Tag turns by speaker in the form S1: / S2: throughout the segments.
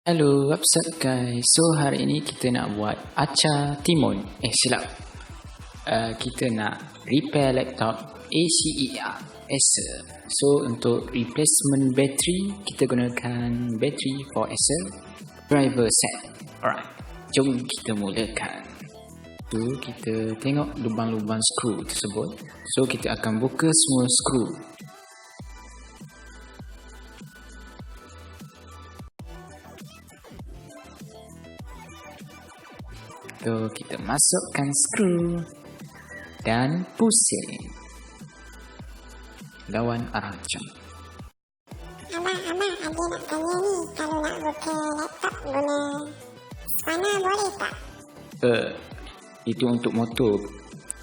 S1: Hello, what's up guys? So hari ini kita nak buat acah timun. Kita nak repair laptop ACER. So untuk replacement battery, kita gunakan battery for ACER driver set. Alright, jom kita mulakan. So kita tengok lubang-lubang skru tersebut. So kita akan buka semua skru. So kita masukkan skru dan pusing lawan arah jam.
S2: Abang, ada nak tanya ni, kalau nak buka laptop guna spanner boleh tak?
S1: Itu untuk motor.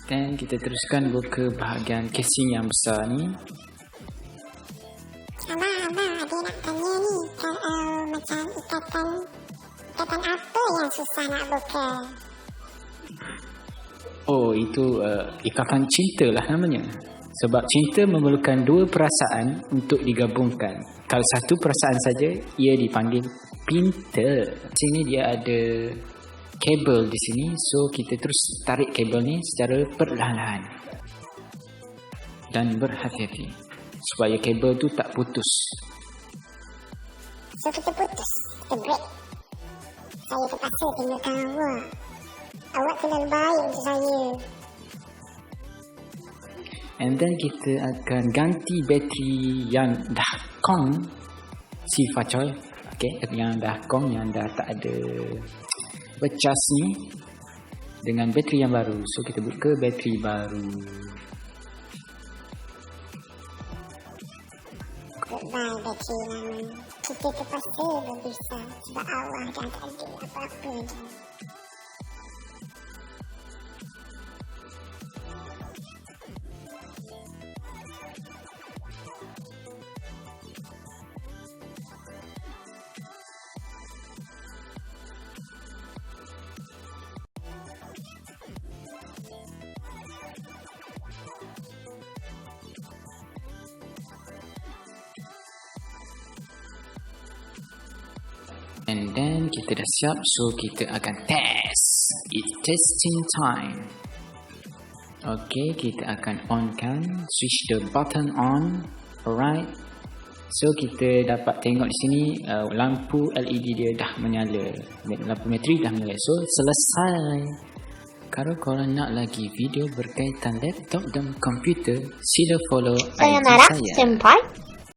S1: Dan kita teruskan buka bahagian casing yang besar ni.
S2: Abang, ada nak tanya ni, kalau macam ikatan apa yang susah nak buka?
S1: Oh, itu ikatan cinta lah namanya. Sebab cinta memerlukan dua perasaan untuk digabungkan. Kalau satu perasaan saja, ia dipanggil pinta. Sini dia ada kabel di sini. So, kita terus tarik kabel ni secara perlahan-lahan. Dan berhati-hati. Supaya kabel tu tak putus.
S2: So, kita putus. Kita break. Saya terpaksa tinggalkan awak. Awak terlalu baik untuk saya.
S1: And then kita akan ganti bateri yang dah kong si Facoy. Okay, yang dah kong, yang dah tak ada becas ni, dengan bateri yang baru. So kita buka bateri baru.
S2: Goodbye bateri lama. Kita terpaksa berpisah sebab awak dah tak ada apa-apa je.
S1: And then kita dah siap, so kita akan test. It's testing time. Okay, kita akan onkan, switch the button on. Alright. So kita dapat tengok di sini lampu LED dia dah menyala. Lampu materi dah menyala. So selesai. Kalau korang nak lagi video berkaitan laptop dan komputer, sila follow IG saya.
S2: Senpai.